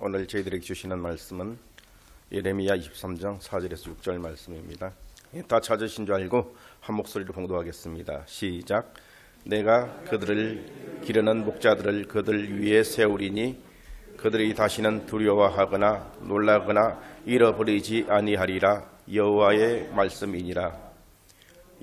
오늘 저희들에게 주시는 말씀은 예레미야 23장 4절에서 6절 말씀입니다. 다 찾으신 줄 알고 한 목소리로 봉독하겠습니다. 시작. 내가 그들을 기르는 목자들을 그들 위에 세우리니 그들이 다시는 두려워하거나 놀라거나 잃어버리지 아니하리라. 여호와의 말씀이니라.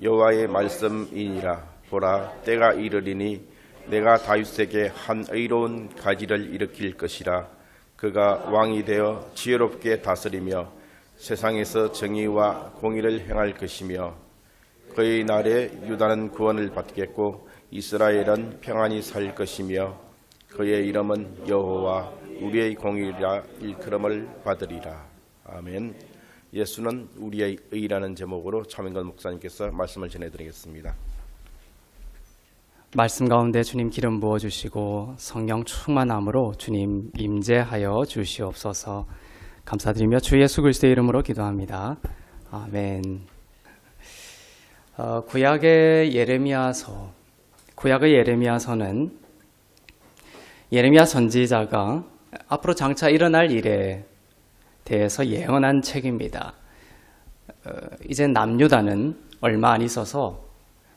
여호와의 말씀이니라. 보라, 때가 이르리니 내가 다윗에게 한 의로운 가지를 일으킬 것이라. 그가 왕이 되어 지혜롭게 다스리며 세상에서 정의와 공의를 행할 것이며 그의 날에 유다는 구원을 받겠고 이스라엘은 평안히 살 것이며 그의 이름은 여호와 우리의 공의라 일컬음을 받으리라. 아멘. 예수는 우리의 의라는 제목으로 차민건 목사님께서 말씀을 전해드리겠습니다. 말씀 가운데 주님 기름 부어주시고 성령 충만함으로 주님 임재하여 주시옵소서. 감사드리며 주 예수 그리스도의 이름으로 기도합니다. 아멘. 구약의 예레미야서는 예레미야 선지자가 앞으로 장차 일어날 일에 대해서 예언한 책입니다. 이제 남유다는 얼마 안 있어서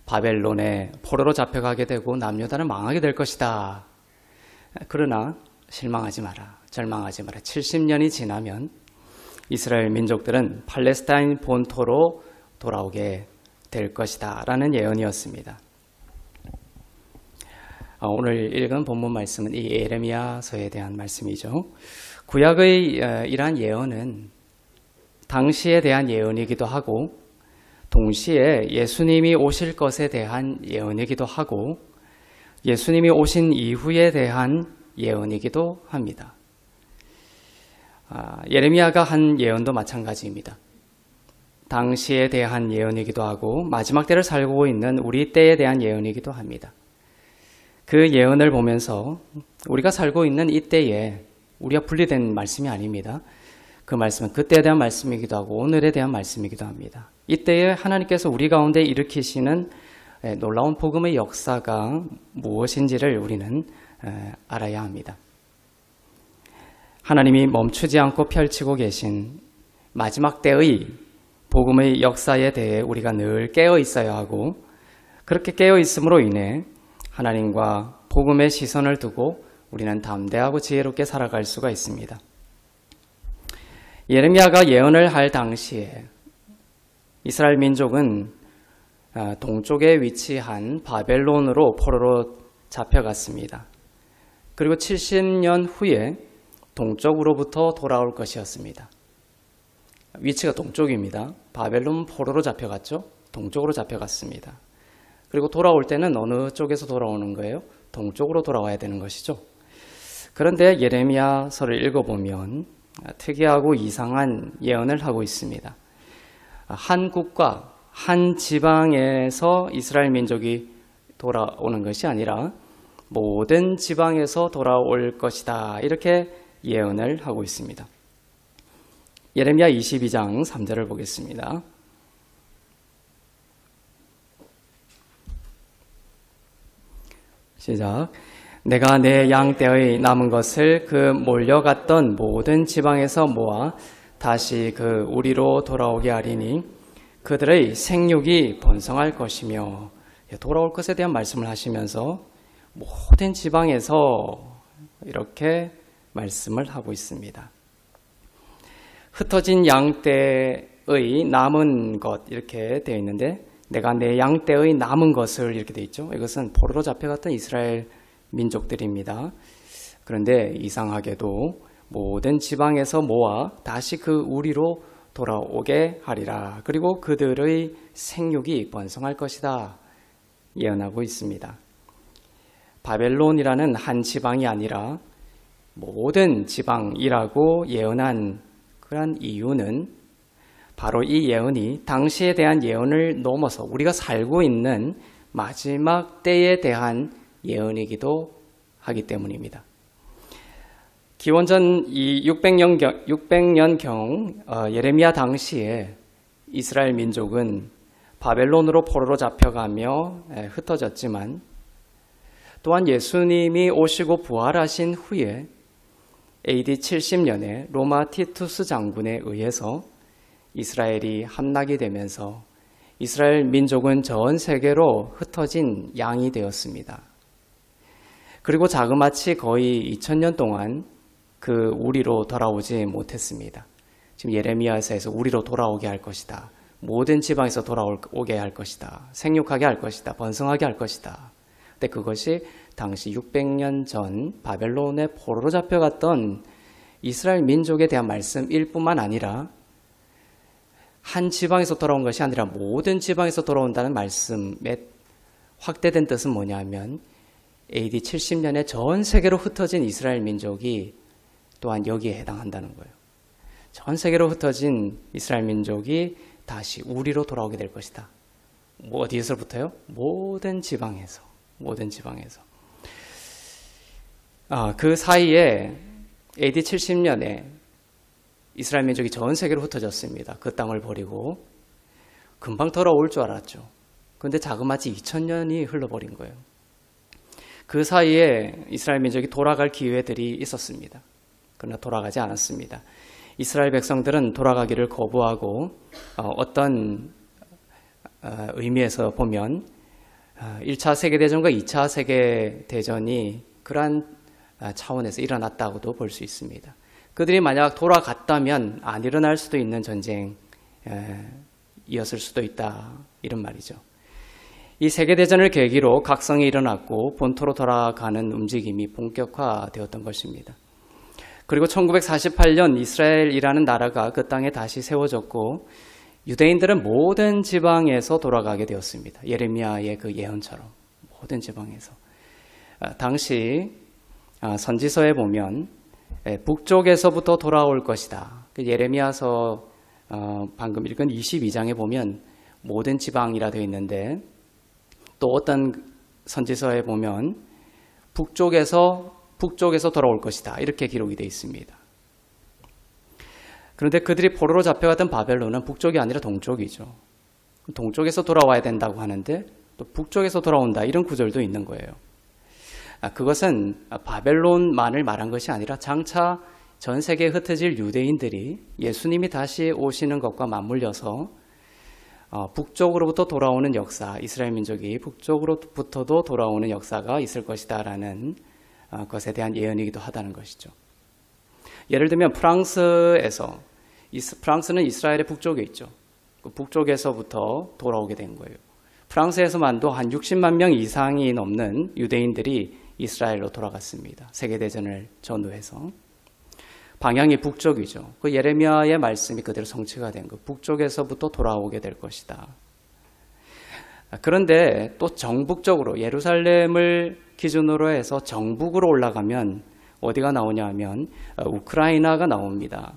바벨론의 포로로 잡혀가게 되고 남유다는 망하게 될 것이다. 그러나 실망하지 마라. 절망하지 마라. 70년이 지나면 이스라엘 민족들은 팔레스타인 본토로 돌아오게 될 것이다 라는 예언이었습니다. 오늘 읽은 본문 말씀은 이 예레미야서에 대한 말씀이죠. 구약의 이러한 예언은 당시에 대한 예언이기도 하고 동시에 예수님이 오실 것에 대한 예언이기도 하고 예수님이 오신 이후에 대한 예언이기도 합니다. 예레미야가 한 예언도 마찬가지입니다. 당시에 대한 예언이기도 하고 마지막 때를 살고 있는 우리 때에 대한 예언이기도 합니다. 그 예언을 보면서 우리가 살고 있는 이 때에 우리가 분리된 말씀이 아닙니다. 그 말씀은 그때에 대한 말씀이기도 하고 오늘에 대한 말씀이기도 합니다. 이때에 하나님께서 우리 가운데 일으키시는 놀라운 복음의 역사가 무엇인지를 우리는 알아야 합니다. 하나님이 멈추지 않고 펼치고 계신 마지막 때의 복음의 역사에 대해 우리가 늘 깨어 있어야 하고 그렇게 깨어 있음으로 인해 하나님과 복음의 시선을 두고 우리는 담대하고 지혜롭게 살아갈 수가 있습니다. 예레미야가 예언을 할 당시에 이스라엘 민족은 동쪽에 위치한 바벨론으로 포로로 잡혀갔습니다. 그리고 70년 후에 동쪽으로부터 돌아올 것이었습니다. 위치가 동쪽입니다. 바벨론 포로로 잡혀갔죠. 동쪽으로 잡혀갔습니다. 그리고 돌아올 때는 어느 쪽에서 돌아오는 거예요? 동쪽으로 돌아와야 되는 것이죠. 그런데 예레미야서를 읽어보면 특이하고 이상한 예언을 하고 있습니다. 한 국가, 한 지방에서 이스라엘 민족이 돌아오는 것이 아니라 모든 지방에서 돌아올 것이다. 이렇게 예언을 하고 있습니다. 예레미야 22장 3절을 보겠습니다. 시작. 내가 내 양떼의 남은 것을 그 몰려갔던 모든 지방에서 모아 다시 그 우리로 돌아오게 하리니 그들의 생육이 번성할 것이며 돌아올 것에 대한 말씀을 하시면서 모든 지방에서 이렇게 말씀을 하고 있습니다. 흩어진 양떼의 남은 것 이렇게 되어 있는데 내가 내 양떼의 남은 것을 이렇게 되어 있죠. 이것은 포로로 잡혀갔던 이스라엘 민족들입니다. 그런데 이상하게도 모든 지방에서 모아 다시 그 우리로 돌아오게 하리라. 그리고 그들의 생육이 번성할 것이다. 예언하고 있습니다. 바벨론이라는 한 지방이 아니라 모든 지방이라고 예언한 그런 이유는 바로 이 예언이 당시에 대한 예언을 넘어서 우리가 살고 있는 마지막 때에 대한 예언이기도 하기 때문입니다. 기원전 600년경 예레미야 당시에 이스라엘 민족은 바벨론으로 포로로 잡혀가며 흩어졌지만 또한 예수님이 오시고 부활하신 후에 AD 70년에 로마 티투스 장군에 의해서 이스라엘이 함락이 되면서 이스라엘 민족은 전 세계로 흩어진 양이 되었습니다. 그리고 자그마치 거의 2000년 동안 그 우리로 돌아오지 못했습니다. 지금 예레미야에서 우리로 돌아오게 할 것이다. 모든 지방에서 돌아오게 할 것이다. 생육하게 할 것이다. 번성하게 할 것이다. 근데 그것이 당시 600년 전 바벨론의 포로로 잡혀갔던 이스라엘 민족에 대한 말씀일 뿐만 아니라 한 지방에서 돌아온 것이 아니라 모든 지방에서 돌아온다는 말씀의 확대된 뜻은 뭐냐면 AD 70년에 전 세계로 흩어진 이스라엘 민족이 또한 여기에 해당한다는 거예요. 전 세계로 흩어진 이스라엘 민족이 다시 우리로 돌아오게 될 것이다. 뭐 어디에서부터요? 모든 지방에서. 그 사이에 AD 70년에 이스라엘 민족이 전 세계로 흩어졌습니다. 그 땅을 버리고 금방 돌아올 줄 알았죠. 그런데 자그마치 2000년이 흘러버린 거예요. 그 사이에 이스라엘 민족이 돌아갈 기회들이 있었습니다. 그러나 돌아가지 않았습니다. 이스라엘 백성들은 돌아가기를 거부하고 어떤 의미에서 보면 1차 세계대전과 2차 세계대전이 그러한 차원에서 일어났다고도 볼 수 있습니다. 그들이 만약 돌아갔다면 안 일어날 수도 있는 전쟁이었을 수도 있다, 이런 말이죠. 이 세계대전을 계기로 각성이 일어났고 본토로 돌아가는 움직임이 본격화되었던 것입니다. 그리고 1948년 이스라엘이라는 나라가 그 땅에 다시 세워졌고 유대인들은 모든 지방에서 돌아가게 되었습니다. 예레미야의 그 예언처럼 모든 지방에서. 당시 선지서에 보면 북쪽에서부터 돌아올 것이다. 예레미야서 방금 읽은 22장에 보면 모든 지방이라 되어 있는데 또 어떤 선지서에 보면 북쪽에서 돌아올 것이다. 이렇게 기록이 되어 있습니다. 그런데 그들이 포로로 잡혀갔던 바벨론은 북쪽이 아니라 동쪽이죠. 동쪽에서 돌아와야 된다고 하는데 또 북쪽에서 돌아온다. 이런 구절도 있는 거예요. 그것은 바벨론만을 말한 것이 아니라 장차 전 세계에 흩어질 유대인들이 예수님이 다시 오시는 것과 맞물려서 북쪽으로부터 돌아오는 역사, 이스라엘 민족이 북쪽으로부터도 돌아오는 역사가 있을 것이다라는 것에 대한 예언이기도 하다는 것이죠. 예를 들면 프랑스는 이스라엘의 북쪽에 있죠. 그 북쪽에서부터 돌아오게 된 거예요. 프랑스에서만도 한 60만 명 이상이 넘는 유대인들이 이스라엘로 돌아갔습니다. 세계대전을 전후해서. 방향이 북쪽이죠. 그 예레미야의 말씀이 그대로 성취가 된 거. 북쪽에서부터 돌아오게 될 것이다. 그런데 또 정북적으로 예루살렘을 기준으로 해서 정북으로 올라가면 어디가 나오냐 하면 우크라이나가 나옵니다.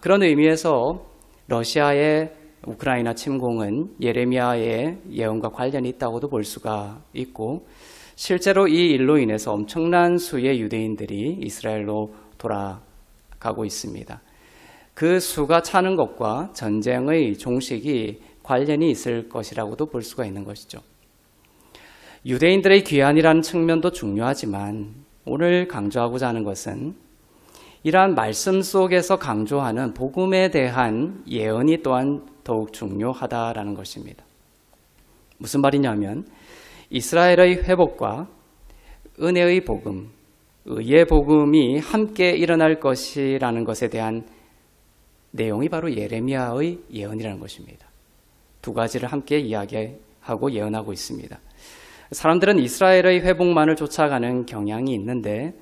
그런 의미에서 러시아의 우크라이나 침공은 예레미야의 예언과 관련이 있다고도 볼 수가 있고 실제로 이 일로 인해서 엄청난 수의 유대인들이 이스라엘로 돌아가고 있습니다. 그 수가 차는 것과 전쟁의 종식이 관련이 있을 것이라고도 볼 수가 있는 것이죠. 유대인들의 귀환이라는 측면도 중요하지만 오늘 강조하고자 하는 것은 이러한 말씀 속에서 강조하는 복음에 대한 예언이 또한 더욱 중요하다라는 것입니다. 무슨 말이냐면 이스라엘의 회복과 은혜의 복음, 의의 복음이 함께 일어날 것이라는 것에 대한 내용이 바로 예레미야의 예언이라는 것입니다. 두 가지를 함께 이야기하고 예언하고 있습니다. 사람들은 이스라엘의 회복만을 쫓아가는 경향이 있는데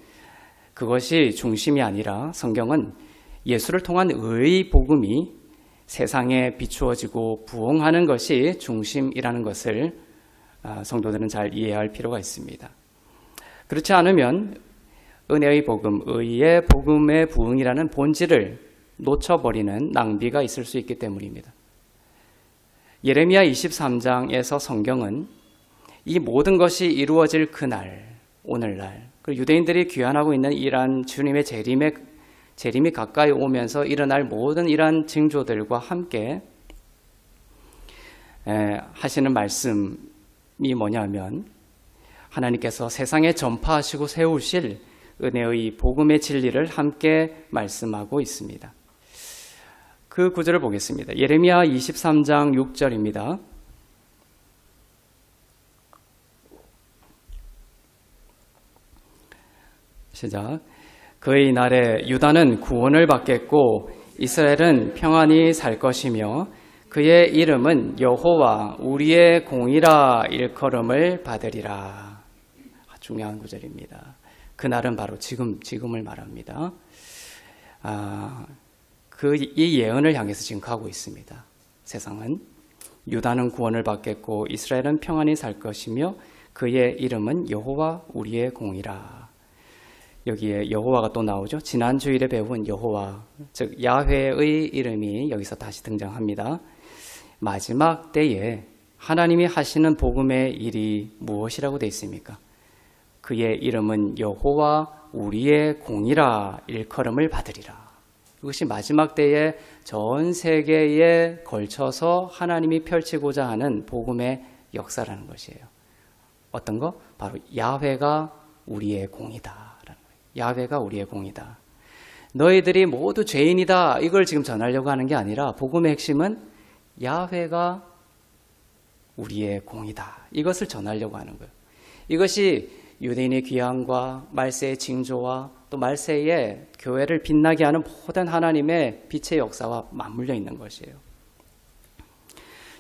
그것이 중심이 아니라 성경은 예수를 통한 의의 복음이 세상에 비추어지고 부흥하는 것이 중심이라는 것을 성도들은 잘 이해해야 할 필요가 있습니다. 그렇지 않으면 은혜의 복음, 의의 복음의 부흥이라는 본질을 놓쳐버리는 낭비가 있을 수 있기 때문입니다. 예레미야 23장에서 성경은 이 모든 것이 이루어질 그날, 오늘날, 그리고 유대인들이 귀환하고 있는 이러한 주님의 재림이 가까이 오면서 일어날 모든 이러한 징조들과 함께 하시는 말씀이 뭐냐면 하나님께서 세상에 전파하시고 세우실 은혜의 복음의 진리를 함께 말씀하고 있습니다. 그 구절을 보겠습니다. 예레미야 23장 6절입니다. 시작. 그의 날에 유다는 구원을 받겠고 이스라엘은 평안히 살 것이며 그의 이름은 여호와 우리의 공이라 일컬음을 받으리라. 중요한 구절입니다. 그날은 바로 지금을 말합니다. 이 예언을 향해서 지금 가고 있습니다. 세상은 유다는 구원을 받겠고 이스라엘은 평안히 살 것이며 그의 이름은 여호와 우리의 공이라. 여기에 여호와가 또 나오죠. 지난 주일에 배운 여호와, 즉 야훼의 이름이 여기서 다시 등장합니다. 마지막 때에 하나님이 하시는 복음의 일이 무엇이라고 되어 있습니까? 그의 이름은 여호와 우리의 공이라 일컬음을 받으리라. 이것이 마지막 때에 전 세계에 걸쳐서 하나님이 펼치고자 하는 복음의 역사라는 것이에요. 어떤 거? 바로 야훼가 우리의 공이다. 야훼가 우리의 공이다. 너희들이 모두 죄인이다. 이걸 지금 전하려고 하는 게 아니라 복음의 핵심은 야훼가 우리의 공이다. 이것을 전하려고 하는 거예요. 이것이 유대인의 귀환과 말세의 징조와 또 말세의 교회를 빛나게 하는 모든 하나님의 빛의 역사와 맞물려 있는 것이에요.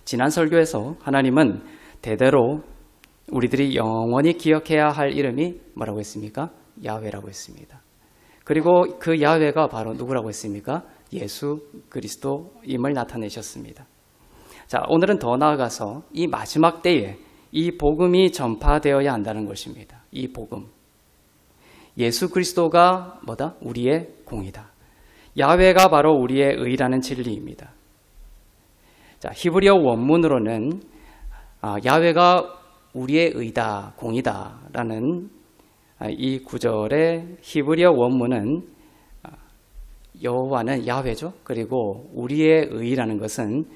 지난 설교에서 하나님은 대대로 우리들이 영원히 기억해야 할 이름이 뭐라고 했습니까? 야훼라고 했습니다. 그리고 그 야훼가 바로 누구라고 했습니까? 예수 그리스도임을 나타내셨습니다. 자, 오늘은 더 나아가서 이 마지막 때에 이 복음이 전파되어야 한다는 것입니다. 이 복음. 예수 그리스도가 뭐다? 우리의 공이다. 야훼가 바로 우리의 의라는 진리입니다. 자, 히브리어 원문으로는 야훼가 우리의 의다, 공이다라는 이 구절의 히브리어 원문은 여호와는 야훼죠. 그리고 우리의 의라는 것은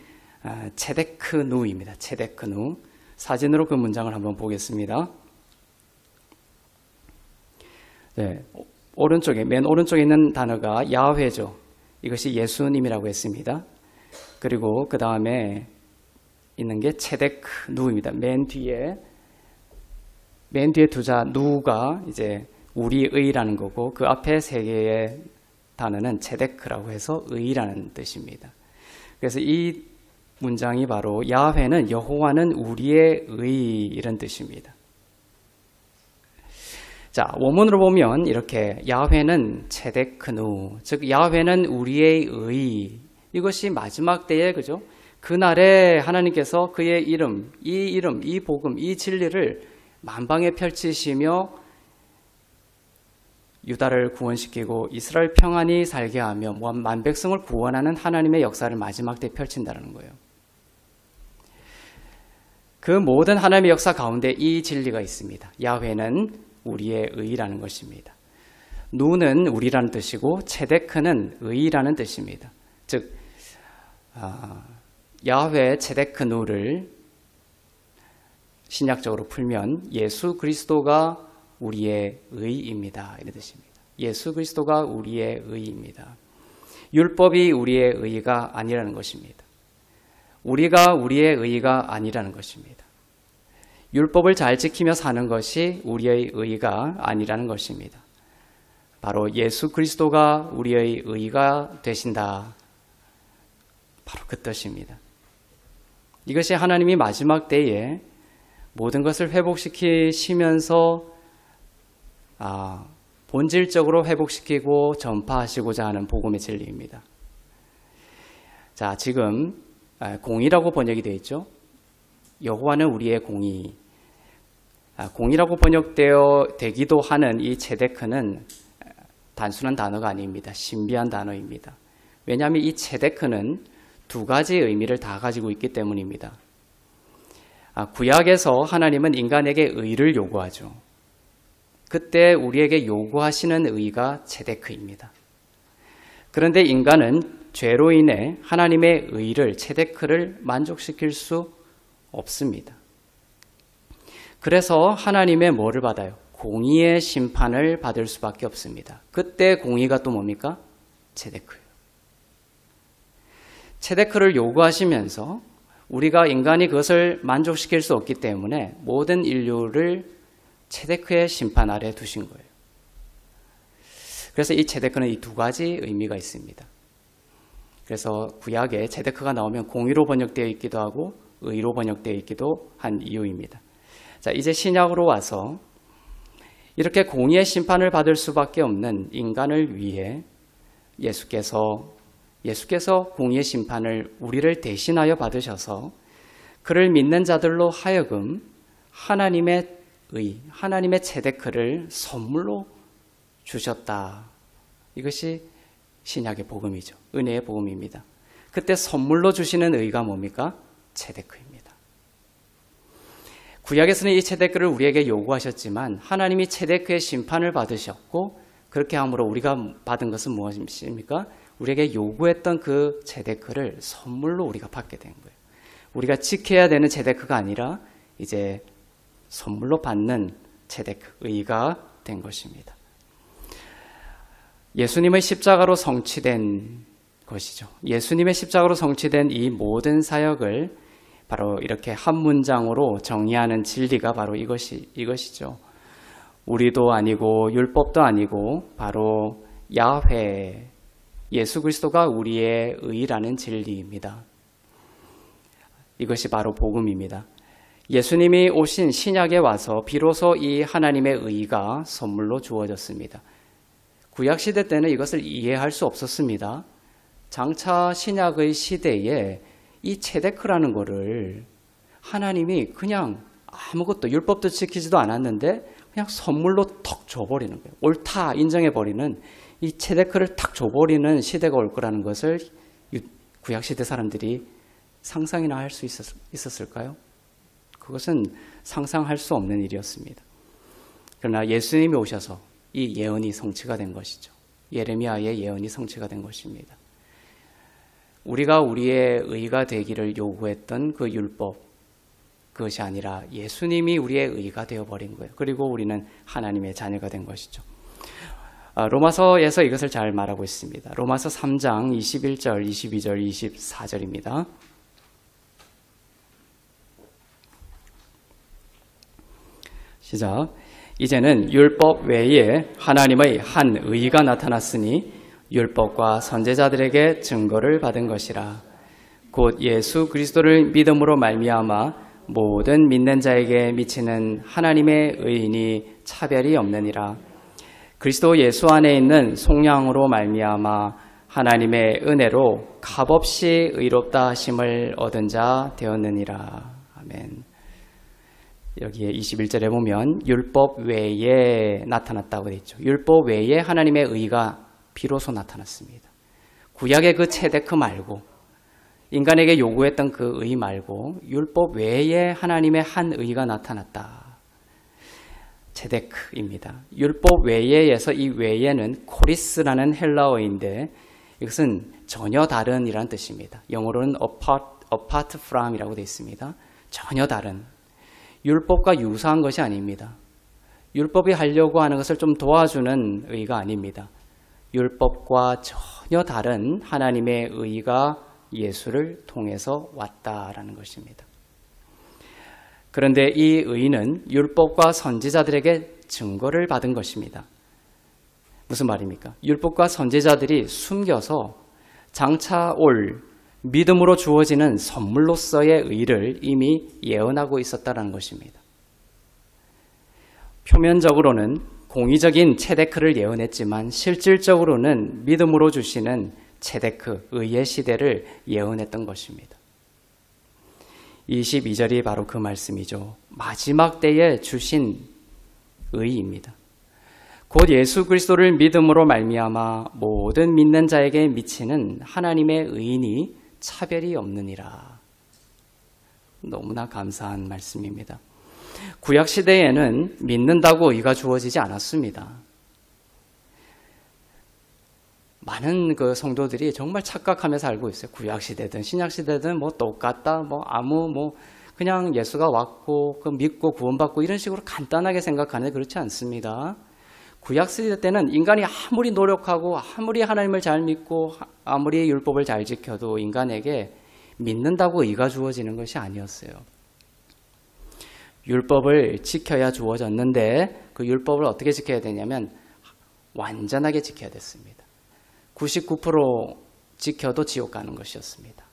체데크누입니다. 체데크누. 사진으로 그 문장을 한번 보겠습니다. 네, 맨 오른쪽에 있는 단어가 야훼죠. 이것이 예수님이라고 했습니다. 그리고 그 다음에 있는 게 체데크누입니다. 맨 뒤에 두 자 누가 이제 우리의라는 거고 그 앞에 세 개의 단어는 체데크라고 해서 의라는 뜻입니다. 그래서 이 문장이 바로 야훼는 여호와는 우리의 의 이런 뜻입니다. 자, 원문으로 보면 이렇게 야훼는 체데크누, 즉 야훼는 우리의 의. 이것이 마지막 때에 그죠? 그날에 하나님께서 그의 이름, 이 복음, 이 진리를 만방에 펼치시며 유다를 구원시키고 이스라엘 평안히 살게 하며 만백성을 구원하는 하나님의 역사를 마지막 때 펼친다는 거예요. 그 모든 하나님의 역사 가운데 이 진리가 있습니다. 야훼는 우리의 의라는 것입니다. 누는 우리라는 뜻이고 체데크는 의라는 뜻입니다. 즉 야훼 체데크누를 신약적으로 풀면 예수 그리스도가 우리의 의입니다. 이런 뜻입니다. 예수 그리스도가 우리의 의입니다. 율법이 우리의 의가 아니라는 것입니다. 우리가 우리의 의가 아니라는 것입니다. 율법을 잘 지키며 사는 것이 우리의 의가 아니라는 것입니다. 바로 예수 그리스도가 우리의 의가 되신다. 바로 그 뜻입니다. 이것이 하나님이 마지막 때에 모든 것을 회복시키시면서 본질적으로 회복시키고 전파하시고자 하는 복음의 진리입니다. 자, 지금 공이라고 번역이 되어 있죠. 여호와는 우리의 공의. 공이라고 번역되어 되기도 하는 이 체데크는 단순한 단어가 아닙니다. 신비한 단어입니다. 왜냐하면 이 체데크는 두 가지 의미를 다 가지고 있기 때문입니다. 구약에서 하나님은 인간에게 의를 요구하죠. 그때 우리에게 요구하시는 의가 체데크입니다. 그런데 인간은 죄로 인해 하나님의 의를, 체데크를 만족시킬 수 없습니다. 그래서 하나님의 뭐를 받아요? 공의의 심판을 받을 수밖에 없습니다. 그때 공의가 또 뭡니까? ጼ데크예요. ጼ데크를 요구하시면서 우리가 인간이 그것을 만족시킬 수 없기 때문에 모든 인류를 ጼ데크의 심판 아래 두신 거예요. 그래서 이 ጼ데크는 이 두 가지 의미가 있습니다. 그래서 구약에 ጼ데크가 나오면 공의로 번역되어 있기도 하고 의로 번역되어 있기도 한 이유입니다. 자, 이제 신약으로 와서 이렇게 공의의 심판을 받을 수밖에 없는 인간을 위해 예수께서 공의의 심판을 우리를 대신하여 받으셔서 그를 믿는 자들로 하여금 하나님의 ጼ데크를 선물로 주셨다. 이것이 신약의 복음이죠. 은혜의 복음입니다. 그때 선물로 주시는 의가 뭡니까? ጼ데크입니다. 구약에서는 이 ጼ데크를 우리에게 요구하셨지만 하나님이 ጼ데크의 심판을 받으셨고 그렇게 함으로 우리가 받은 것은 무엇입니까? 우리에게 요구했던 그 ጼ데크를 선물로 우리가 받게 된 거예요. 우리가 지켜야 되는 ጼ데크가 아니라 이제 선물로 받는 ጼ데크, 의가 된 것입니다. 예수님의 십자가로 성취된 것이죠. 예수님의 십자가로 성취된 이 모든 사역을 바로 이렇게 한 문장으로 정의하는 진리가 바로 이것이죠. 우리도 아니고 율법도 아니고 바로 야훼, 예수 그리스도가 우리의 의라는 진리입니다. 이것이 바로 복음입니다. 예수님이 오신 신약에 와서 비로소 이 하나님의 의가 선물로 주어졌습니다. 구약시대 때는 이것을 이해할 수 없었습니다. 장차 신약의 시대에 이 ጼ데크라는 거를 하나님이 그냥 아무것도 율법도 지키지도 않았는데 그냥 선물로 턱 줘버리는 거예요. 옳다 인정해버리는 이 ጼ데크를 탁 줘버리는 시대가 올 거라는 것을 구약시대 사람들이 상상이나 할 수 있었을까요? 그것은 상상할 수 없는 일이었습니다. 그러나 예수님이 오셔서 이 예언이 성취가 된 것이죠. 예레미야의 예언이 성취가 된 것입니다. 우리가 우리의 의가 되기를 요구했던 그 율법, 그것이 아니라 예수님이 우리의 의가 되어버린 거예요. 그리고 우리는 하나님의 자녀가 된 것이죠. 로마서에서 이것을 잘 말하고 있습니다. 로마서 3장 21절, 22절, 24절입니다. 시작. 이제는 율법 외에 하나님의 한 의가 나타났으니 율법과 선지자들에게 증거를 받은 것이라. 곧 예수 그리스도를 믿음으로 말미암아 모든 믿는 자에게 미치는 하나님의 의인이 차별이 없느니라. 그리스도 예수 안에 있는 속량으로 말미암아 하나님의 은혜로 값없이 의롭다 하심을 얻은 자 되었느니라. 아멘. 여기에 21절에 보면 율법 외에 나타났다고 되어 있죠. 율법 외에 하나님의 의가 비로소 나타났습니다. 구약의 그 ጼ데크 말고 인간에게 요구했던 그 의 말고 율법 외에 하나님의 한 의가 나타났다. ጼ데크입니다. 율법 외에에서 이 외에는 코리스라는 헬라어인데 이것은 전혀 다른이라는 뜻입니다. 영어로는 apart from이라고 되어 있습니다. 전혀 다른. 율법과 유사한 것이 아닙니다. 율법이 하려고 하는 것을 좀 도와주는 의가 아닙니다. 율법과 전혀 다른 하나님의 의가 예수를 통해서 왔다라는 것입니다. 그런데 이 의는 율법과 선지자들에게 증거를 받은 것입니다. 무슨 말입니까? 율법과 선지자들이 숨겨서 장차 올 믿음으로 주어지는 선물로서의 의를 이미 예언하고 있었다는 것입니다. 표면적으로는 공의적인 ጼ데크를 예언했지만 실질적으로는 믿음으로 주시는 ጼ데크, 의의 시대를 예언했던 것입니다. 22절이 바로 그 말씀이죠. 마지막 때에 주신 의입니다. 곧 예수 그리스도를 믿음으로 말미암아 모든 믿는 자에게 미치는 하나님의 의인이 차별이 없느니라. 너무나 감사한 말씀입니다. 구약시대에는 믿는다고 의가 주어지지 않았습니다. 많은 그 성도들이 정말 착각하며 살고 있어요. 구약시대든 신약시대든 뭐 똑같다, 뭐 아무 그냥 예수가 왔고 그 믿고 구원받고 이런 식으로 간단하게 생각하는데 그렇지 않습니다. 구약시대 때는 인간이 아무리 노력하고 아무리 하나님을 잘 믿고 아무리 율법을 잘 지켜도 인간에게 믿는다고 의가 주어지는 것이 아니었어요. 율법을 지켜야 주어졌는데 그 율법을 어떻게 지켜야 되냐면 완전하게 지켜야 됐습니다. 99% 지켜도 지옥 가는 것이었습니다.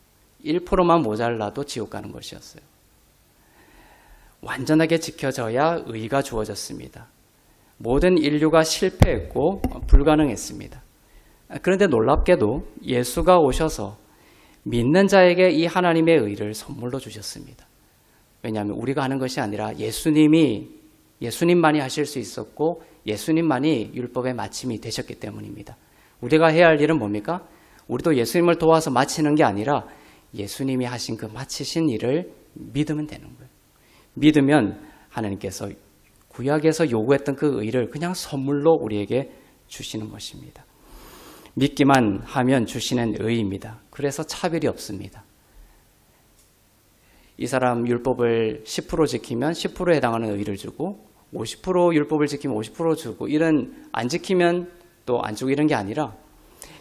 1%만 모자라도 지옥 가는 것이었어요. 완전하게 지켜져야 의가 주어졌습니다. 모든 인류가 실패했고 불가능했습니다. 그런데 놀랍게도 예수가 오셔서 믿는 자에게 이 하나님의 의를 선물로 주셨습니다. 왜냐하면 우리가 하는 것이 아니라 예수님만이 하실 수 있었고 예수님만이 율법의 마침이 되셨기 때문입니다. 우리가 해야 할 일은 뭡니까? 우리도 예수님을 도와서 마치는 게 아니라 예수님이 하신 그 마치신 일을 믿으면 되는 거예요. 믿으면 하나님께서 구약에서 요구했던 그 의를 그냥 선물로 우리에게 주시는 것입니다. 믿기만 하면 주시는 의입니다. 그래서 차별이 없습니다. 이 사람 율법을 10% 지키면 10%에 해당하는 의를 주고 50% 율법을 지키면 50% 주고 이런 안 지키면 또 안 주고 이런 게 아니라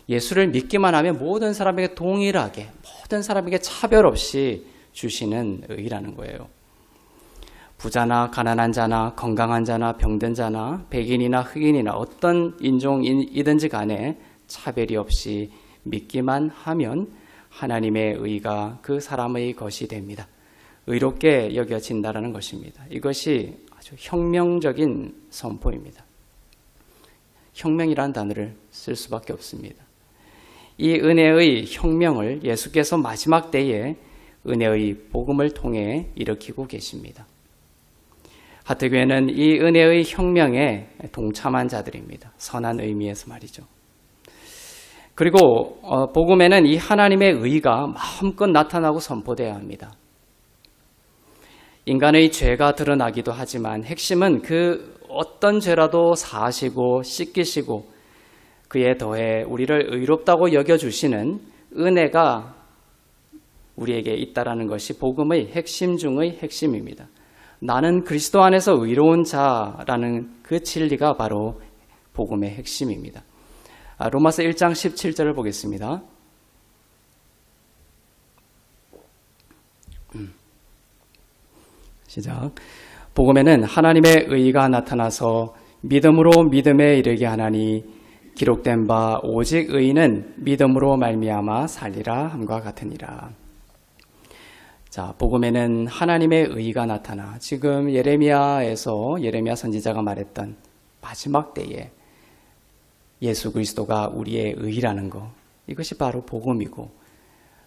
예수를 믿기만 하면 모든 사람에게 동일하게 모든 사람에게 차별 없이 주시는 의라는 거예요. 부자나 가난한 자나 건강한 자나 병든 자나 백인이나 흑인이나 어떤 인종이든지 간에 차별이 없이 믿기만 하면 하나님의 의가 그 사람의 것이 됩니다. 의롭게 여겨진다는 것입니다. 이것이 아주 혁명적인 선포입니다. 혁명이라는 단어를 쓸 수밖에 없습니다. 이 은혜의 혁명을 예수께서 마지막 때에 은혜의 복음을 통해 일으키고 계십니다. 하트교회는 이 은혜의 혁명에 동참한 자들입니다. 선한 의미에서 말이죠. 그리고 복음에는 이 하나님의 의가 마음껏 나타나고 선포되어야 합니다. 인간의 죄가 드러나기도 하지만 핵심은 그 어떤 죄라도 사하시고 씻기시고 그에 더해 우리를 의롭다고 여겨주시는 은혜가 우리에게 있다라는 것이 복음의 핵심 중의 핵심입니다. 나는 그리스도 안에서 의로운 자라는 그 진리가 바로 복음의 핵심입니다. 로마서 1장 17절을 보겠습니다. 시작. 복음에는 하나님의 의가 나타나서 믿음으로 믿음에 이르게 하나니 기록된 바 오직 의인은 믿음으로 말미암아 살리라 함과 같으니라. 자, 복음에는 하나님의 의가 나타나 지금 예레미야 선지자가 말했던 마지막 때에 예수 그리스도가 우리의 의라는 것, 이것이 바로 복음이고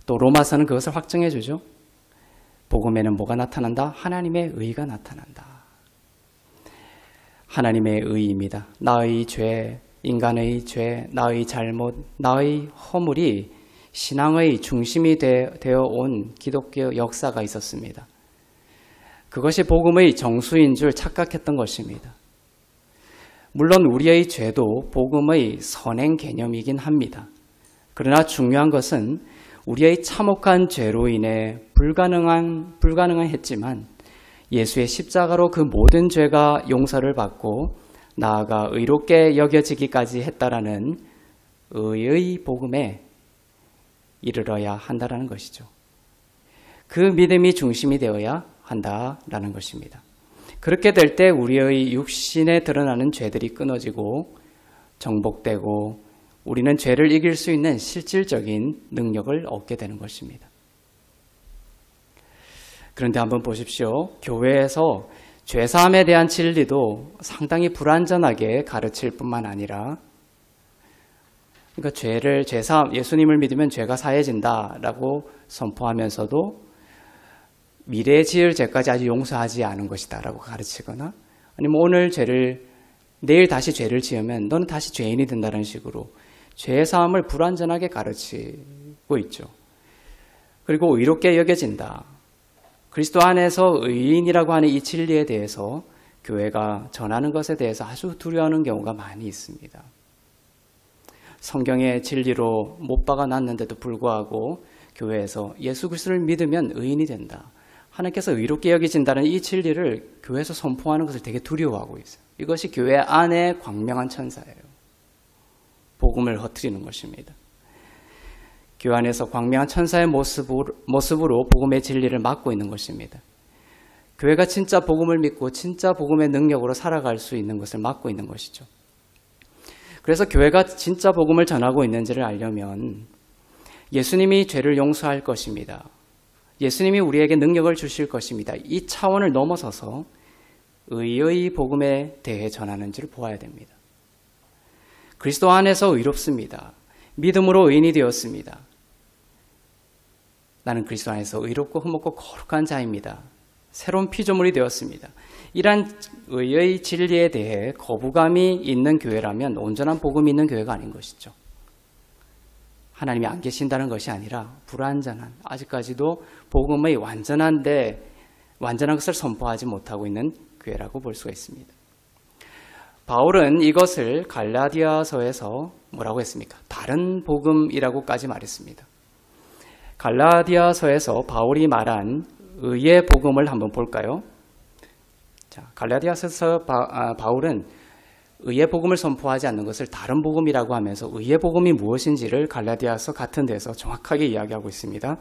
또 로마서는 그것을 확증해 주죠. 복음에는 뭐가 나타난다? 하나님의 의가 나타난다. 하나님의 의입니다. 나의 죄, 인간의 죄, 나의 잘못, 나의 허물이 신앙의 중심이 되어 온 기독교 역사가 있었습니다. 그것이 복음의 정수인 줄 착각했던 것입니다. 물론 우리의 죄도 복음의 선행 개념이긴 합니다. 그러나 중요한 것은 우리의 참혹한 죄로 인해 불가능한 했지만 예수의 십자가로 그 모든 죄가 용서를 받고 나아가 의롭게 여겨지기까지 했다라는 의의 복음에 이르러야 한다라는 것이죠. 그 믿음이 중심이 되어야 한다라는 것입니다. 그렇게 될 때 우리의 육신에 드러나는 죄들이 끊어지고 정복되고 우리는 죄를 이길 수 있는 실질적인 능력을 얻게 되는 것입니다. 그런데 한번 보십시오. 교회에서 죄사함에 대한 진리도 상당히 불완전하게 가르칠 뿐만 아니라 그러니까 예수님을 믿으면 죄가 사해진다라고 선포하면서도 미래에 지을 죄까지 아직 용서하지 않은 것이다라고 가르치거나 아니면 오늘 내일 다시 죄를 지으면 너는 다시 죄인이 된다는 식으로 죄사함을 불완전하게 가르치고 있죠. 그리고 의롭게 여겨진다. 그리스도 안에서 의인이라고 하는 이 진리에 대해서 교회가 전하는 것에 대해서 아주 두려워하는 경우가 많이 있습니다. 성경의 진리로 못 박아 놨는데도 불구하고 교회에서 예수 그리스도를 믿으면 의인이 된다. 하나님께서 의롭게 여기진다는 이 진리를 교회에서 선포하는 것을 되게 두려워하고 있어요. 이것이 교회 안에 광명한 천사예요. 복음을 흩트리는 것입니다. 교회 안에서 광명한 천사의 모습으로 복음의 진리를 맡고 있는 것입니다. 교회가 진짜 복음을 믿고 진짜 복음의 능력으로 살아갈 수 있는 것을 맡고 있는 것이죠. 그래서 교회가 진짜 복음을 전하고 있는지를 알려면 예수님이 죄를 용서할 것입니다. 예수님이 우리에게 능력을 주실 것입니다. 이 차원을 넘어서서 의의 복음에 대해 전하는지를 보아야 됩니다. 그리스도 안에서 의롭습니다. 믿음으로 의인이 되었습니다. 나는 그리스도 안에서 의롭고 흠없고 거룩한 자입니다. 새로운 피조물이 되었습니다. 이러한 의의 진리에 대해 거부감이 있는 교회라면 온전한 복음이 있는 교회가 아닌 것이죠. 하나님이 안 계신다는 것이 아니라 불완전한, 아직까지도 복음의 완전한 것을 선포하지 못하고 있는 교회라고 볼 수가 있습니다. 바울은 이것을 갈라디아서에서 뭐라고 했습니까? 다른 복음이라고까지 말했습니다. 갈라디아서에서 바울이 말한 의의 복음을 한번 볼까요? 자, 갈라디아서에서 바울은 의의 복음을 선포하지 않는 것을 다른 복음이라고 하면서 의의 복음이 무엇인지를 갈라디아서 같은 데서 정확하게 이야기하고 있습니다.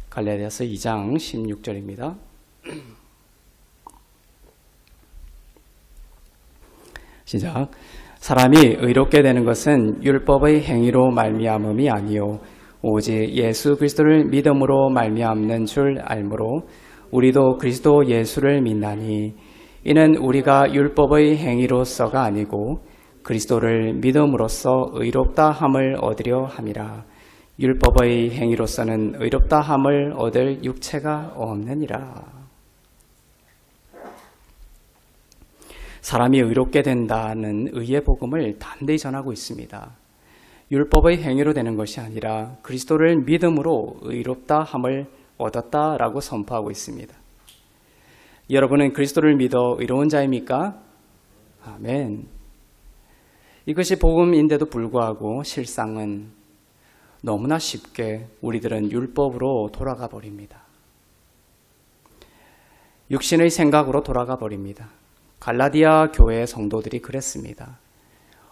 갈라디아서 2장 16절입니다. 시작. 사람이 의롭게 되는 것은 율법의 행위로 말미암음이 아니요 오직 예수 그리스도를 믿음으로 말미암는 줄 알므로 우리도 그리스도 예수를 믿나니 이는 우리가 율법의 행위로서가 아니고 그리스도를 믿음으로써 의롭다 함을 얻으려 함이라. 율법의 행위로서는 의롭다 함을 얻을 육체가 없느니라. 사람이 의롭게 된다는 의의 복음을 담대히 전하고 있습니다. 율법의 행위로 되는 것이 아니라 그리스도를 믿음으로 의롭다 함을 얻었다라고 선포하고 있습니다. 여러분은 그리스도를 믿어 의로운 자입니까? 아멘. 이것이 복음인데도 불구하고 실상은 너무나 쉽게 우리들은 율법으로 돌아가 버립니다. 육신의 생각으로 돌아가 버립니다. 갈라디아 교회의 성도들이 그랬습니다.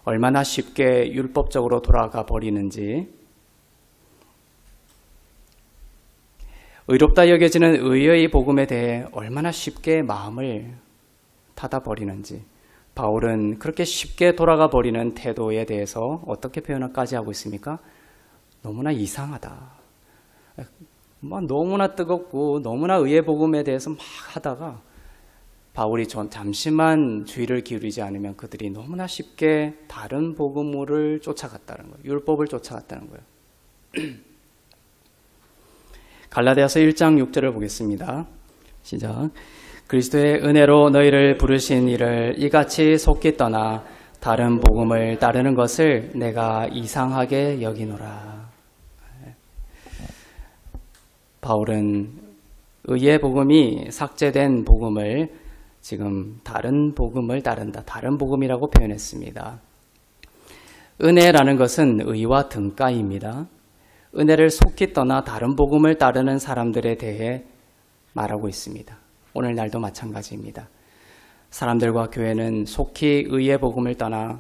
얼마나 쉽게 율법적으로 돌아가 버리는지, 의롭다 여겨지는 의의 복음에 대해 얼마나 쉽게 마음을 닫아버리는지, 바울은 그렇게 쉽게 돌아가 버리는 태도에 대해서 어떻게 표현까지 하고 있습니까? 너무나 이상하다. 너무나 뜨겁고 너무나 의의 복음에 대해서 막 하다가 바울이 잠시만 주의를 기울이지 않으면 그들이 너무나 쉽게 다른 복음을 쫓아갔다는 거예요. 율법을 쫓아갔다는 거예요. 갈라디아서 1장 6절을 보겠습니다. 시작. 그리스도의 은혜로 너희를 부르신 이를 이같이 속기 떠나 다른 복음을 따르는 것을 내가 이상하게 여기노라. 바울은 의의 복음이 삭제된 복음을 지금 다른 복음을 따른다. 다른 복음이라고 표현했습니다. 은혜라는 것은 의와 등가입니다. 은혜를 속히 떠나 다른 복음을 따르는 사람들에 대해 말하고 있습니다. 오늘날도 마찬가지입니다. 사람들과 교회는 속히 의의 복음을 떠나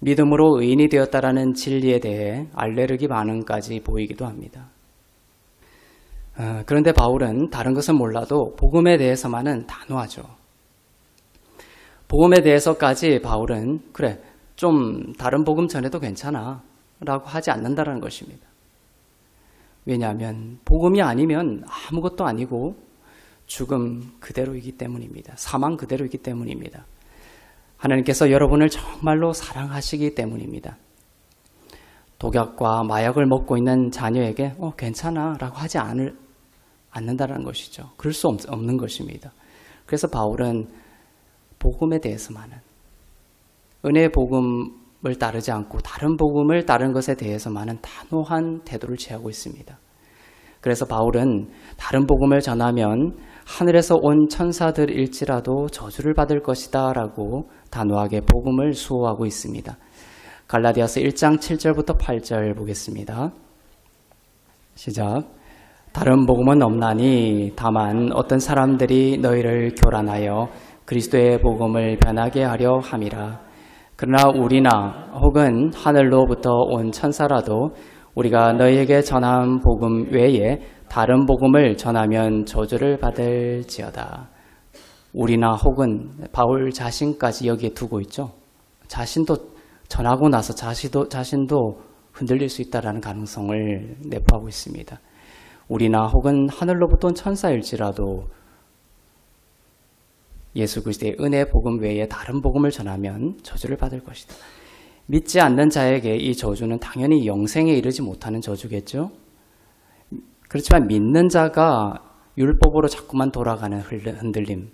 믿음으로 의인이 되었다라는 진리에 대해 알레르기 반응까지 보이기도 합니다. 그런데 바울은 다른 것은 몰라도 복음에 대해서만은 단호하죠. 복음에 대해서까지 바울은 그래 좀 다른 복음 전해도 괜찮아 라고 하지 않는다는 것입니다. 왜냐하면 복음이 아니면 아무것도 아니고 죽음 그대로이기 때문입니다. 사망 그대로이기 때문입니다. 하나님께서 여러분을 정말로 사랑하시기 때문입니다. 독약과 마약을 먹고 있는 자녀에게 괜찮아 라고 하지 않는다는 것이죠. 그럴 수 없는 것입니다. 그래서 바울은 복음에 대해서만은 은혜의 복음을 따르지 않고 다른 복음을 따른 것에 대해서만은 단호한 태도를 취하고 있습니다. 그래서 바울은 다른 복음을 전하면 하늘에서 온 천사들일지라도 저주를 받을 것이다 라고 단호하게 복음을 수호하고 있습니다. 갈라디아서 1장 7절부터 8절 보겠습니다. 시작. 다른 복음은 없나니 다만 어떤 사람들이 너희를 교란하여 그리스도의 복음을 변하게 하려 함이라. 그러나 우리나 혹은 하늘로부터 온 천사라도 우리가 너희에게 전한 복음 외에 다른 복음을 전하면 저주를 받을지어다. 우리나 혹은 바울 자신까지 여기에 두고 있죠. 자신도 전하고 나서 자신도 흔들릴 수 있다는 가능성을 내포하고 있습니다. 우리나 혹은 하늘로부터 온 천사일지라도 예수 그리스도의 은혜 복음 외에 다른 복음을 전하면 저주를 받을 것이다. 믿지 않는 자에게 이 저주는 당연히 영생에 이르지 못하는 저주겠죠. 그렇지만 믿는 자가 율법으로 자꾸만 돌아가는 흔들림,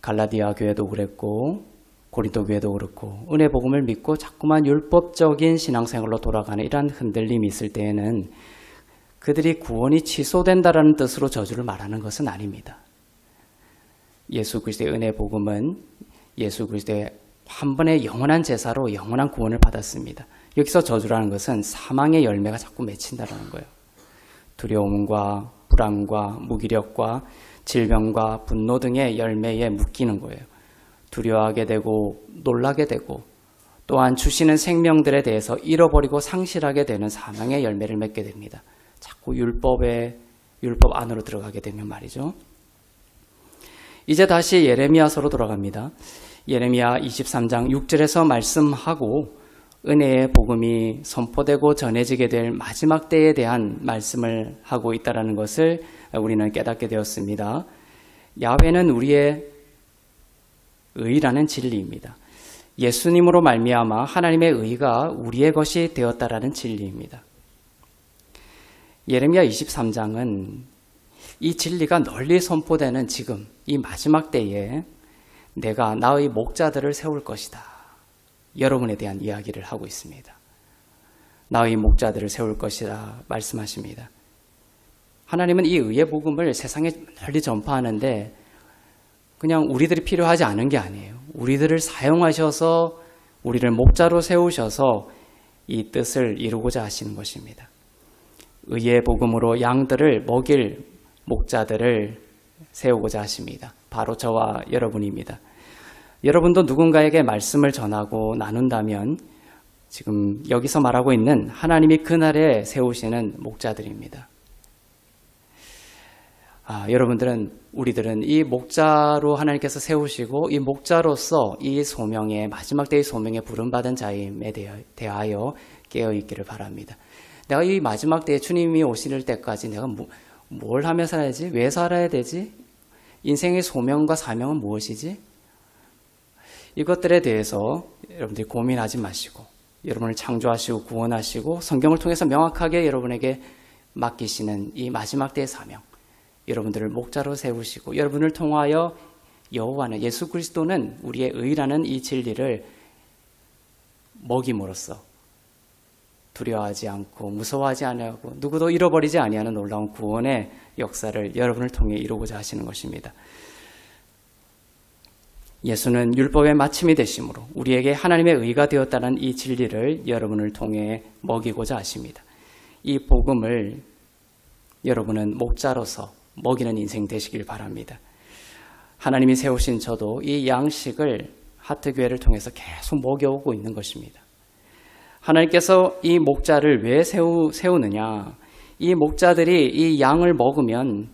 갈라디아 교회도 그랬고 고린도 교회도 그렇고 은혜 복음을 믿고 자꾸만 율법적인 신앙생활로 돌아가는 이러한 흔들림이 있을 때에는 그들이 구원이 취소된다라는 뜻으로 저주를 말하는 것은 아닙니다. 예수 그리스도의 은혜 복음은 예수 그리스도의 한 번의 영원한 제사로 영원한 구원을 받았습니다. 여기서 저주라는 것은 사망의 열매가 자꾸 맺힌다는 거예요. 두려움과 불안과 무기력과 질병과 분노 등의 열매에 묶이는 거예요. 두려워하게 되고 놀라게 되고 또한 주시는 생명들에 대해서 잃어버리고 상실하게 되는 사망의 열매를 맺게 됩니다. 자꾸 율법 안으로 들어가게 되면 말이죠. 이제 다시 예레미야서로 돌아갑니다. 예레미야 23장 6절에서 말씀하고 은혜의 복음이 선포되고 전해지게 될 마지막 때에 대한 말씀을 하고 있다는 것을 우리는 깨닫게 되었습니다. 야훼는 우리의 의라는 진리입니다. 예수님으로 말미암아 하나님의 의가 우리의 것이 되었다라는 진리입니다. 예레미야 23장은 이 진리가 널리 선포되는 지금 이 마지막 때에 내가 나의 목자들을 세울 것이다. 여러분에 대한 이야기를 하고 있습니다. 나의 목자들을 세울 것이다 말씀하십니다. 하나님은 이 의의 복음을 세상에 널리 전파하는데 그냥 우리들이 필요하지 않은 게 아니에요. 우리들을 사용하셔서 우리를 목자로 세우셔서 이 뜻을 이루고자 하시는 것입니다. 의의 복음으로 양들을 먹일 목자들을 세우고자 하십니다. 바로 저와 여러분입니다. 여러분도 누군가에게 말씀을 전하고 나눈다면 지금 여기서 말하고 있는 하나님이 그날에 세우시는 목자들입니다. 우리들은 이 목자로 하나님께서 세우시고 이 목자로서 이 소명에 마지막 때의 소명에 부름받은 자임에 대하여 깨어있기를 바랍니다. 내가 이 마지막 때에 주님이 오실 때까지 내가 뭘 하며 살아야지? 왜 살아야 되지? 인생의 소명과 사명은 무엇이지? 이것들에 대해서 여러분들이 고민하지 마시고 여러분을 창조하시고 구원하시고 성경을 통해서 명확하게 여러분에게 맡기시는 이 마지막 때의 사명, 여러분들을 목자로 세우시고 여러분을 통하여 여호와는 예수 그리스도는 우리의 의라는 이 진리를 먹임으로써 두려워하지 않고 무서워하지 아니하고 누구도 잃어버리지 아니하는 놀라운 구원의 역사를 여러분을 통해 이루고자 하시는 것입니다. 예수는 율법의 마침이 되심으로 우리에게 하나님의 의가 되었다는 이 진리를 여러분을 통해 먹이고자 하십니다. 이 복음을 여러분은 목자로서 먹이는 인생 되시길 바랍니다. 하나님이 세우신 저도 이 양식을 하트교회를 통해서 계속 먹여오고 있는 것입니다. 하나님께서 이 목자를 왜 세우느냐? 이 목자들이 이 양을 먹으면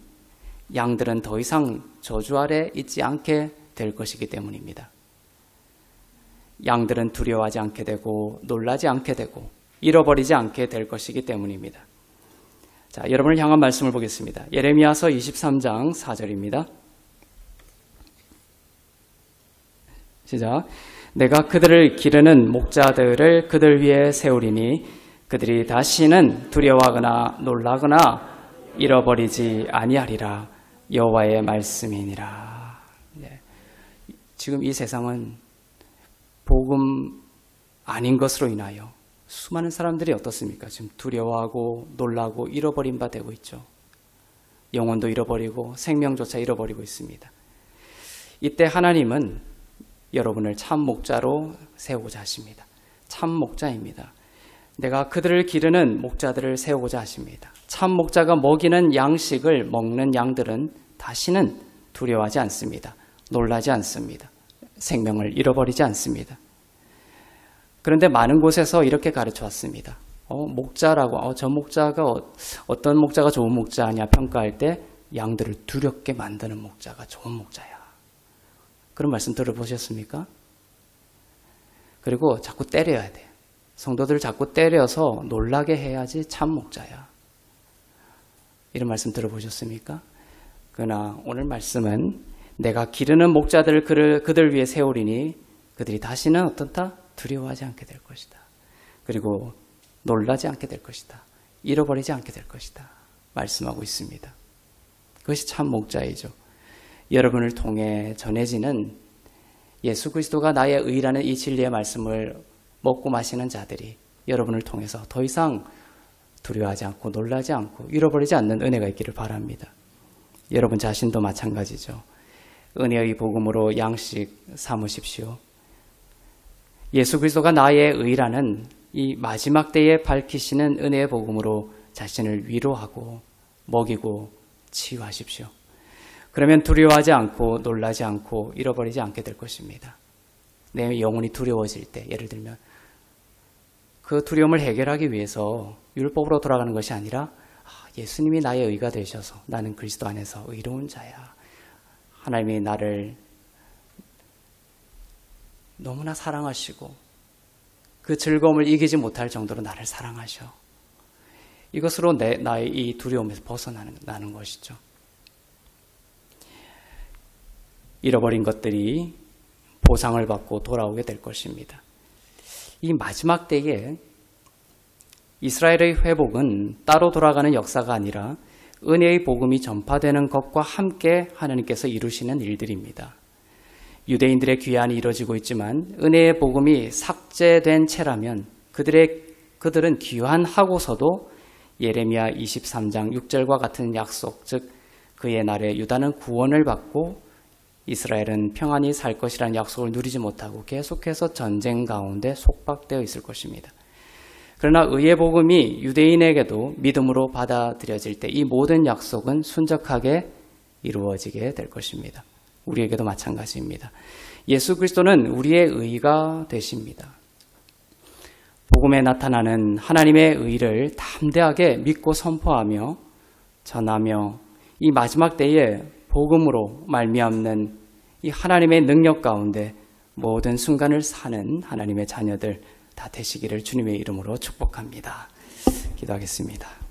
양들은 더 이상 저주 아래 있지 않게 될 것이기 때문입니다. 양들은 두려워하지 않게 되고 놀라지 않게 되고 잃어버리지 않게 될 것이기 때문입니다. 자, 여러분을 향한 말씀을 보겠습니다. 예레미야서 23장 4절입니다. 시작. 내가 그들을 기르는 목자들을 그들 위에 세우리니 그들이 다시는 두려워하거나 놀라거나 잃어버리지 아니하리라. 여호와의 말씀이니라. 네. 지금 이 세상은 복음 아닌 것으로 인하여 수많은 사람들이 어떻습니까? 지금 두려워하고 놀라고 잃어버린 바 되고 있죠. 영혼도 잃어버리고 생명조차 잃어버리고 있습니다. 이때 하나님은 여러분을 참 목자로 세우고자 하십니다. 참 목자입니다. 내가 그들을 기르는 목자들을 세우고자 하십니다. 참 목자가 먹이는 양식을 먹는 양들은 다시는 두려워하지 않습니다. 놀라지 않습니다. 생명을 잃어버리지 않습니다. 그런데 많은 곳에서 이렇게 가르쳐 왔습니다. 목자라고, 저 목자가 어떤 목자가 좋은 목자냐 평가할 때 양들을 두렵게 만드는 목자가 좋은 목자야. 그런 말씀 들어보셨습니까? 그리고 자꾸 때려야 돼. 성도들을 자꾸 때려서 놀라게 해야지 참 목자야. 이런 말씀 들어보셨습니까? 그러나 오늘 말씀은 내가 기르는 목자들을 그들 위해 세우리니 그들이 다시는 어떻다? 두려워하지 않게 될 것이다. 그리고 놀라지 않게 될 것이다. 잃어버리지 않게 될 것이다. 말씀하고 있습니다. 그것이 참 목자이죠. 여러분을 통해 전해지는 예수 그리스도가 나의 의라는 이 진리의 말씀을 먹고 마시는 자들이 여러분을 통해서 더 이상 두려워하지 않고 놀라지 않고 잃어버리지 않는 은혜가 있기를 바랍니다. 여러분 자신도 마찬가지죠. 은혜의 복음으로 양식 삼으십시오. 예수 그리스도가 나의 의라는 이 마지막 때에 밝히시는 은혜의 복음으로 자신을 위로하고 먹이고 치유하십시오. 그러면 두려워하지 않고 놀라지 않고 잃어버리지 않게 될 것입니다. 내 영혼이 두려워질 때, 예를 들면 그 두려움을 해결하기 위해서 율법으로 돌아가는 것이 아니라 예수님이 나의 의가 되셔서 나는 그리스도 안에서 의로운 자야. 하나님이 나를 너무나 사랑하시고 그 즐거움을 이기지 못할 정도로 나를 사랑하셔. 이것으로 나의 이 두려움에서 벗어나는 것이죠. 잃어버린 것들이 보상을 받고 돌아오게 될 것입니다. 이 마지막 때에 이스라엘의 회복은 따로 돌아가는 역사가 아니라 은혜의 복음이 전파되는 것과 함께 하나님께서 이루시는 일들입니다. 유대인들의 귀환이 이루어지고 있지만 은혜의 복음이 삭제된 채라면 그들은 귀환하고서도 예레미야 23장 6절과 같은 약속, 즉 그의 날에 유다는 구원을 받고 이스라엘은 평안히 살 것이라는 약속을 누리지 못하고 계속해서 전쟁 가운데 속박되어 있을 것입니다. 그러나 의의 복음이 유대인에게도 믿음으로 받아들여질 때 이 모든 약속은 순적하게 이루어지게 될 것입니다. 우리에게도 마찬가지입니다. 예수 그리스도는 우리의 의가 되십니다. 복음에 나타나는 하나님의 의를 담대하게 믿고 선포하며 전하며 이 마지막 때에 복음으로 말미암는 이 하나님의 능력 가운데 모든 순간을 사는 하나님의 자녀들 다 되시기를 주님의 이름으로 축복합니다. 기도하겠습니다.